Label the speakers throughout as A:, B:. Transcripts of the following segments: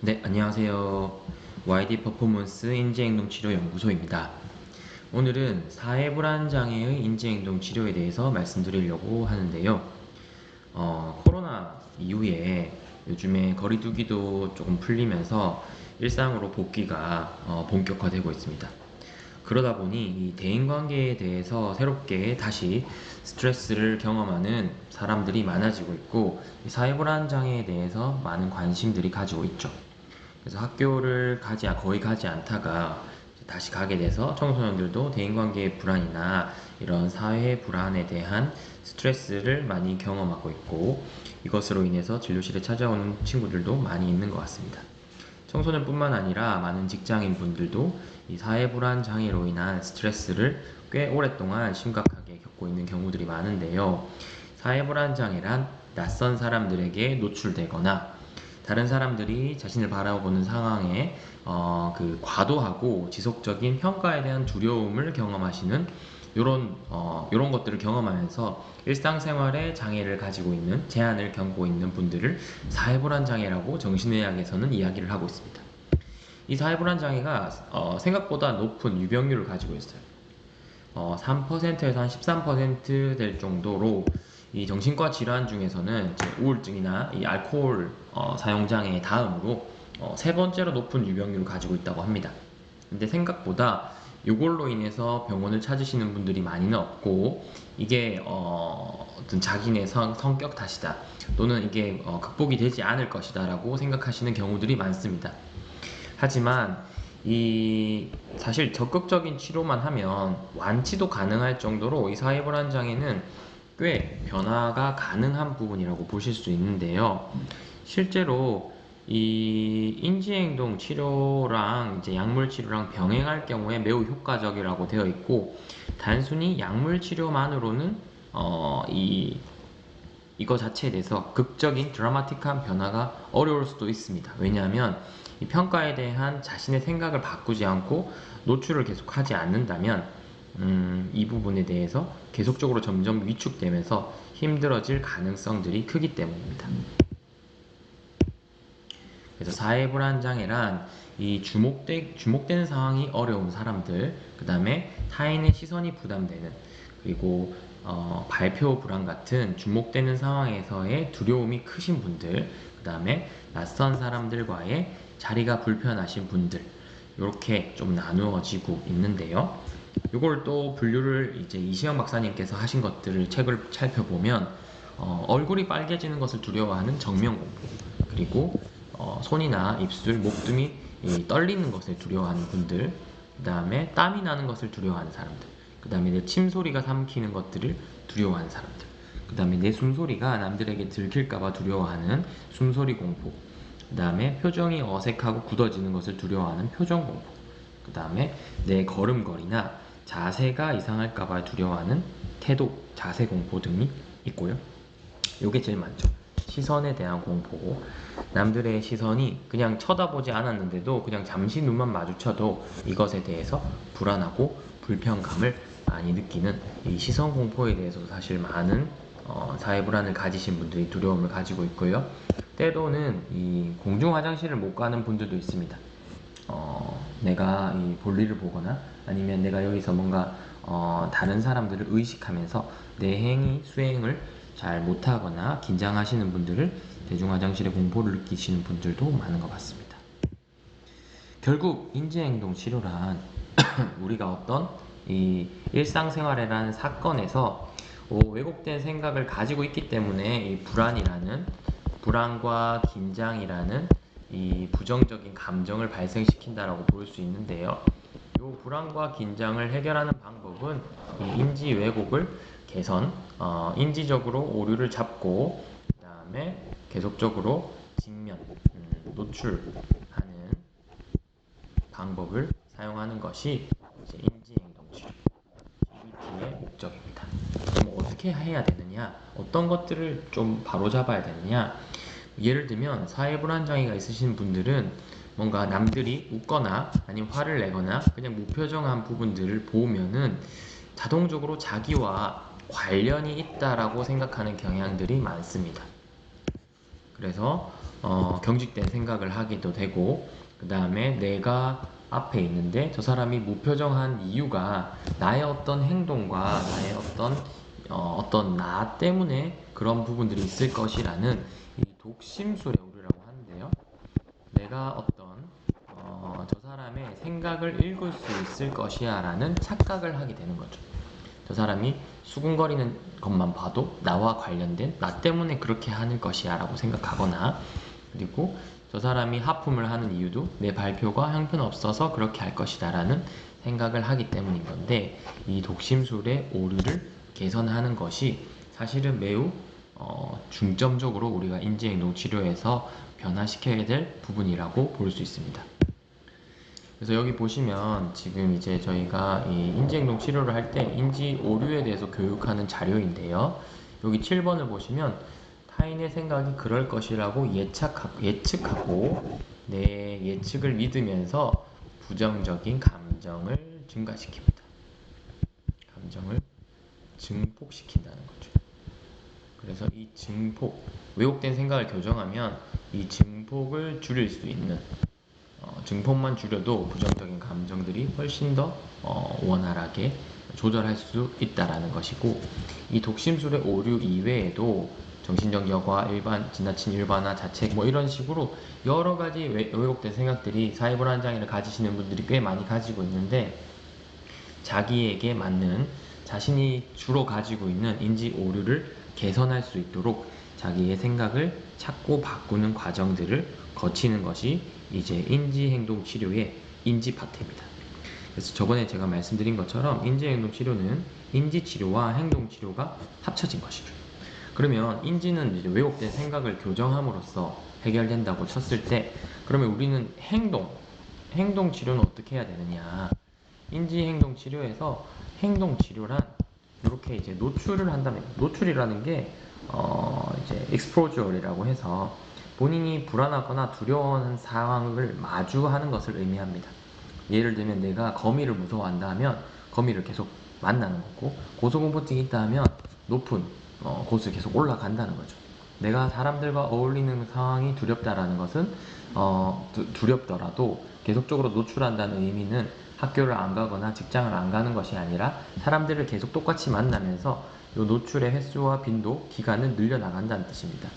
A: 네, 안녕하세요. YD 퍼포먼스 인지행동 치료 연구소입니다. 오늘은 사회불안장애의 인지행동 치료에 대해서 말씀드리려고 하는데요. 코로나 이후에 요즘에 거리두기도 조금 풀리면서 일상으로 복귀가 본격화되고 있습니다. 그러다 보니 이 대인관계에 대해서 새롭게 다시 스트레스를 경험하는 사람들이 많아지고 있고, 이 사회불안 장애에 대해서 많은 관심들이 가지고 있죠. 그래서 학교를 거의 가지 않다가 다시 가게 돼서 청소년들도 대인관계의 불안이나 이런 사회 불안에 대한 스트레스를 많이 경험하고 있고, 이것으로 인해서 진료실에 찾아오는 친구들도 많이 있는 것 같습니다. 청소년뿐만 아니라 많은 직장인 분들도 이 사회 불안 장애로 인한 스트레스를 꽤 오랫동안 심각하게 겪고 있는 경우들이 많은데요. 사회 불안 장애란 낯선 사람들에게 노출되거나 다른 사람들이 자신을 바라보는 상황에 과도하고 지속적인 평가에 대한 두려움을 경험하시는 요런 것들을 경험하면서 일상생활에 장애를 가지고 있는, 제한을 겪고 있는 분들을 사회불안 장애라고 정신의학에서는 이야기를 하고 있습니다. 이 사회불안 장애가 생각보다 높은 유병률을 가지고 있어요. 3%에서 한 13%될 정도로 이 정신과 질환 중에서는 우울증이나 이 알코올 사용 장애 다음으로 세 번째로 높은 유병률을 가지고 있다고 합니다. 근데 생각보다 이걸로 인해서 병원을 찾으시는 분들이 많이는 없고, 이게 어떤 자기네 성격 탓이다, 또는 이게 극복이 되지 않을 것이다 라고 생각하시는 경우들이 많습니다. 하지만 이 사실 적극적인 치료만 하면 완치도 가능할 정도로 이 사회불안 장애는 꽤 변화가 가능한 부분이라고 보실 수 있는데요. 실제로 이 인지행동 치료랑 이제 약물 치료랑 병행할 경우에 매우 효과적이라고 되어 있고, 단순히 약물 치료만으로는 이거 자체에 대해서 극적인 드라마틱한 변화가 어려울 수도 있습니다. 왜냐하면 이 평가에 대한 자신의 생각을 바꾸지 않고 노출을 계속 하지 않는다면 이 부분에 대해서 계속적으로 점점 위축되면서 힘들어질 가능성들이 크기 때문입니다. 그래서 사회불안장애란 이 주목되는 상황이 어려운 사람들, 그 다음에 타인의 시선이 부담되는, 그리고 발표 불안 같은 주목되는 상황에서의 두려움이 크신 분들, 그 다음에 낯선 사람들과의 자리가 불편하신 분들, 이렇게 좀 나누어지고 있는데요. 이걸 또 분류를 이제 이시영 박사님께서 하신 것들을 책을 살펴보면 얼굴이 빨개지는 것을 두려워하는 정면공포, 그리고 손이나 입술, 목tum이 떨리는 것을 두려워하는 분들, 그 다음에 땀이 나는 것을 두려워하는 사람들, 그 다음에 내 침소리가 삼키는 것들을 두려워하는 사람들, 그 다음에 내 숨소리가 남들에게 들킬까봐 두려워하는 숨소리 공포, 그 다음에 표정이 어색하고 굳어지는 것을 두려워하는 표정 공포, 그 다음에 내 걸음걸이나 자세가 이상할까봐 두려워하는 태도, 자세 공포 등이 있고요. 요게 제일 많죠. 시선에 대한 공포고, 남들의 시선이 그냥 쳐다보지 않았는데도 그냥 잠시 눈만 마주쳐도 이것에 대해서 불안하고 불편감을 많이 느끼는 이 시선 공포에 대해서도 사실 많은 사회 불안을 가지신 분들이 두려움을 가지고 있고요. 때로는 이 공중 화장실을 못 가는 분들도 있습니다. 내가 이 볼일을 보거나 아니면 내가 여기서 뭔가 다른 사람들을 의식하면서 내 행위 수행을 잘 못하거나 긴장하시는 분들을 대중화장실에 공포를 느끼시는 분들도 많은 것 같습니다. 결국 인지행동 치료란 우리가 어떤 이 일상생활이라는 사건에서 왜곡된 생각을 가지고 있기 때문에 이 불안과 긴장이라는 이 부정적인 감정을 발생시킨다라고 볼 수 있는데요. 이 불안과 긴장을 해결하는 방법은 이 인지 왜곡을 개선, 인지적으로 오류를 잡고, 그 다음에 계속적으로 노출하는 방법을 사용하는 것이 이제 인지행동 치료, CBT의 목적입니다. 그럼 어떻게 해야 되느냐? 어떤 것들을 좀 바로잡아야 되느냐? 예를 들면 사회불안장애가 있으신 분들은 뭔가 남들이 웃거나 아니면 화를 내거나 그냥 무표정한 부분들을 보면은 자동적으로 자기와 관련이 있다라고 생각하는 경향들이 많습니다. 그래서 경직된 생각을 하기도 되고, 그 다음에 내가 앞에 있는데 저 사람이 무표정한 이유가 나의 어떤 행동과 나의 어떤 나 때문에 그런 부분들이 있을 것이라는 이 독심술의 오류라고 하는데요. 내가 저 사람의 생각을 읽을 수 있을 것이야 라는 착각을 하게 되는 거죠. 저 사람이 수근거리는 것만 봐도 나와 관련된 나 때문에 그렇게 하는 것이야 라고 생각하거나, 그리고 저 사람이 하품을 하는 이유도 내 발표가 형편없어서 그렇게 할 것이다 라는 생각을 하기 때문인 건데, 이 독심술의 오류를 개선하는 것이 사실은 매우 중점적으로 우리가 인지행동 치료에서 변화시켜야 될 부분이라고 볼 수 있습니다. 그래서 여기 보시면 지금 이제 저희가 이 인지행동 치료를 할 때 인지 오류에 대해서 교육하는 자료인데요. 여기 7번을 보시면 타인의 생각이 그럴 것이라고 예측하고 내 예측을 믿으면서 부정적인 감정을 증가시킵니다. 감정을 증폭시킨다는 거죠. 그래서 이 증폭, 왜곡된 생각을 교정하면 이 증폭을 줄일 수 있는, 증폭만 줄여도 부정적인 감정들이 훨씬 더 원활하게 조절할 수 있다라는 것이고, 이 독심술의 오류 이외에도 정신적 여과, 지나친 일반화, 자책 뭐 이런 식으로 여러 가지 왜곡된 생각들이 사회불안 장애를 가지시는 분들이 꽤 많이 가지고 있는데, 자기에게 맞는 자신이 주로 가지고 있는 인지 오류를 개선할 수 있도록 자기의 생각을 찾고 바꾸는 과정들을 거치는 것이 이제 인지행동 치료의 인지 파트입니다. 그래서 저번에 제가 말씀드린 것처럼 인지행동 치료는 인지치료와 행동치료가 합쳐진 것이죠. 그러면 인지는 이제 왜곡된 생각을 교정함으로써 해결된다고 쳤을 때, 그러면 우리는 행동 치료는 어떻게 해야 되느냐? 인지행동 치료에서 행동 치료란 이렇게 이제 노출을 한다면, 노출이라는 게 이제 exposure이라고 해서 본인이 불안하거나 두려워하는 상황을 마주하는 것을 의미합니다. 예를 들면 내가 거미를 무서워한다 하면 거미를 계속 만나는 거고, 고소공포증이 있다 하면 높은 곳을 계속 올라간다는 거죠. 내가 사람들과 어울리는 상황이 두렵다라는 것은 두렵더라도 계속적으로 노출한다는 의미는 학교를 안 가거나 직장을 안 가는 것이 아니라 사람들을 계속 똑같이 만나면서 이 노출의 횟수와 빈도, 기간을 늘려나간다는 뜻입니다.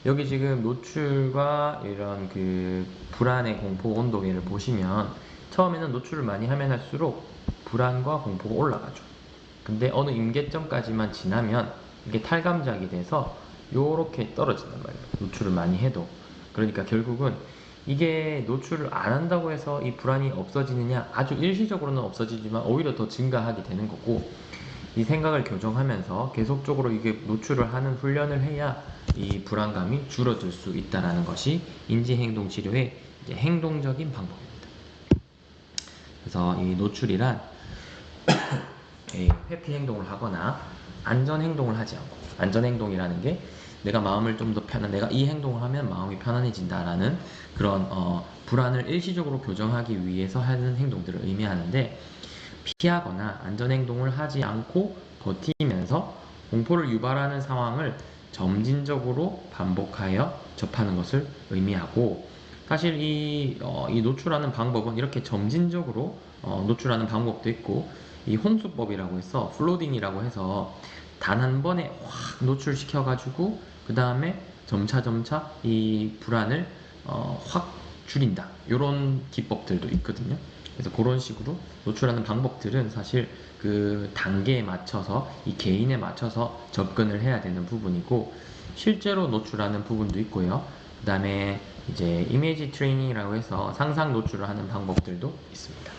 A: 여기 지금 노출과 이런 그 불안의 공포 온도계를 보시면 처음에는 노출을 많이 하면 할수록 불안과 공포가 올라가죠. 근데 어느 임계점까지만 지나면 이게 탈감작이 돼서 요렇게 떨어진단 말이에요. 노출을 많이 해도. 그러니까 결국은 이게 노출을 안 한다고 해서 이 불안이 없어지느냐? 아주 일시적으로는 없어지지만 오히려 더 증가하게 되는 거고, 이 생각을 교정하면서 계속적으로 이게 노출을 하는 훈련을 해야 이 불안감이 줄어들 수 있다는 것이 인지행동 치료의 이제 행동적인 방법입니다. 그래서 이 노출이란 회피 행동을 하거나 안전 행동을 하지 않고, 안전 행동이라는 게 내가 마음을 좀 더 내가 이 행동을 하면 마음이 편안해진다라는 그런 불안을 일시적으로 교정하기 위해서 하는 행동들을 의미하는데, 피하거나 안전 행동을 하지 않고 버티면서 공포를 유발하는 상황을 점진적으로 반복하여 접하는 것을 의미하고, 사실 이 노출하는 방법은 이렇게 점진적으로 노출하는 방법도 있고, 이 홍수법이라고 해서 플로딩이라고 해서 단 한 번에 확 노출시켜가지고 그 다음에 점차 이 불안을 확 줄인다, 이런 기법들도 있거든요. 그래서 그런 식으로 노출하는 방법들은 사실 그 단계에 맞춰서 이 개인에 맞춰서 접근을 해야 되는 부분이고, 실제로 노출하는 부분도 있고요. 그 다음에 이제 이미지 트레이닝이라고 해서 상상 노출을 하는 방법들도 있습니다.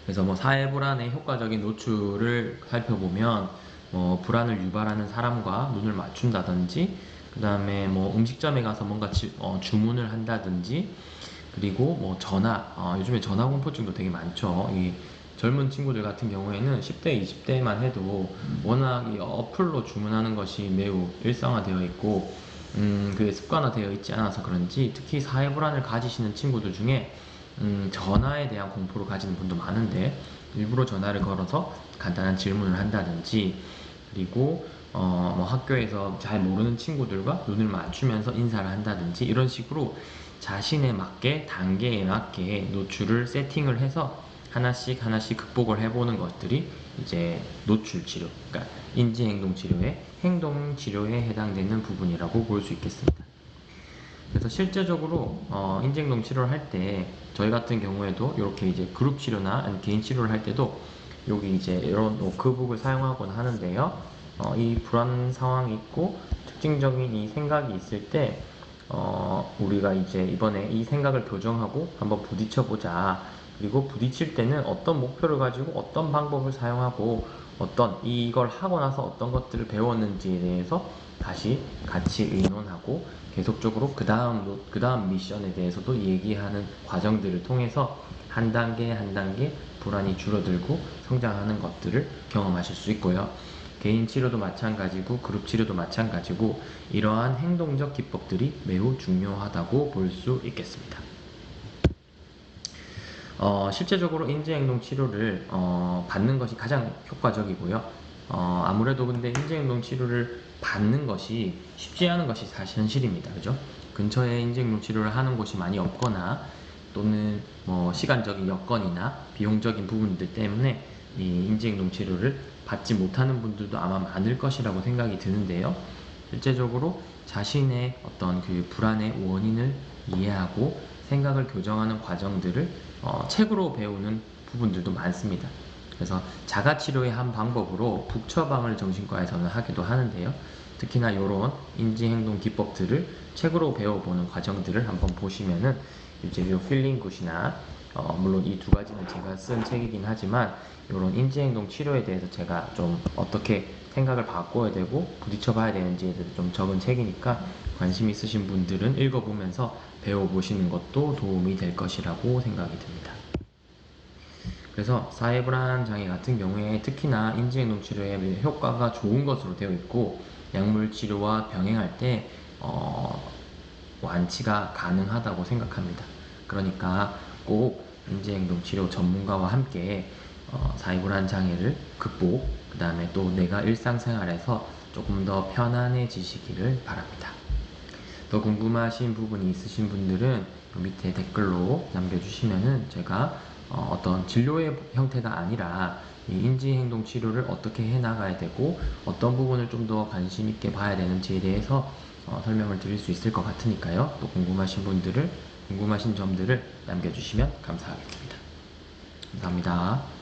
A: 그래서 뭐 사회 불안의 효과적인 노출을 살펴보면 불안을 유발하는 사람과 눈을 맞춘다든지, 그 다음에 뭐 음식점에 가서 뭔가 주문을 한다든지, 그리고 뭐 요즘에 전화 공포증도 되게 많죠. 이 젊은 친구들 같은 경우에는 10대, 20대만 해도 워낙 이 어플로 주문하는 것이 매우 일상화되어 있고, 그게 습관화되어 있지 않아서 그런지 특히 사회 불안을 가지시는 친구들 중에 전화에 대한 공포를 가지는 분도 많은데, 일부러 전화를 걸어서 간단한 질문을 한다든지, 그리고 뭐 학교에서 잘 모르는 친구들과 눈을 맞추면서 인사를 한다든지 이런 식으로 자신에 맞게 단계에 맞게 노출을 세팅을 해서 하나씩 하나씩 극복을 해보는 것들이 이제 노출 치료, 그러니까 인지행동 치료의 행동 치료에 해당되는 부분이라고 볼 수 있겠습니다. 그래서 실제적으로 인지행동 치료를 할 때 저희 같은 경우에도 이렇게 이제 그룹 치료나 아니면 개인 치료를 할 때도 여기 이제 이런 워크북을 사용하곤 하는데요. 이 불안 상황이 있고 특징적인 이 생각이 있을 때 우리가 이제 이번에 이 생각을 교정하고 한번 부딪혀보자. 그리고 부딪힐 때는 어떤 목표를 가지고 어떤 방법을 사용하고 어떤 이걸 하고 나서 어떤 것들을 배웠는지에 대해서 다시 같이 의논하고 계속적으로 그 다음 미션에 대해서도 얘기하는 과정들을 통해서 한 단계 한 단계 불안이 줄어들고 성장하는 것들을 경험하실 수 있고요. 개인 치료도 마찬가지고 그룹 치료도 마찬가지고 이러한 행동적 기법들이 매우 중요하다고 볼 수 있겠습니다. 실제적으로 인지행동 치료를 받는 것이 가장 효과적이고요. 아무래도 근데 인지행동 치료를 받는 것이 쉽지 않은 것이 사실 현실입니다. 그죠? 근처에 인지행동 치료를 하는 곳이 많이 없거나 또는 뭐 시간적인 여건이나 비용적인 부분들 때문에 이 인지행동 치료를 받지 못하는 분들도 아마 많을 것이라고 생각이 드는데요. 실제적으로 자신의 어떤 그 불안의 원인을 이해하고 생각을 교정하는 과정들을 책으로 배우는 부분들도 많습니다. 그래서 자가치료의 한 방법으로 북처방을 정신과에서는 하기도 하는데요. 특히나 이런 인지행동 기법들을 책으로 배워보는 과정들을 한번 보시면은 이제 요 필링 굿이나 물론 이 두 가지는 제가 쓴 책이긴 하지만 이런 인지행동 치료에 대해서 제가 좀 어떻게 생각을 바꿔야 되고 부딪혀 봐야 되는지에 대해서 좀 적은 책이니까 관심 있으신 분들은 읽어보면서 배워보시는 것도 도움이 될 것이라고 생각이 듭니다. 그래서 사회불안 장애 같은 경우에 특히나 인지행동 치료에 효과가 좋은 것으로 되어 있고 약물 치료와 병행할 때 완치가 가능하다고 생각합니다. 그러니까 꼭 인지행동 치료 전문가와 함께 사회불안 장애를 극복, 그 다음에 또 내가 일상생활에서 조금 더 편안해지시기를 바랍니다. 더 궁금하신 부분이 있으신 분들은 밑에 댓글로 남겨주시면은 제가 어떤 진료의 형태가 아니라 이 인지행동 치료를 어떻게 해나가야 되고 어떤 부분을 좀 더 관심 있게 봐야 되는지에 대해서 설명을 드릴 수 있을 것 같으니까요. 또 궁금하신 점들을 남겨주시면 감사하겠습니다. 감사합니다.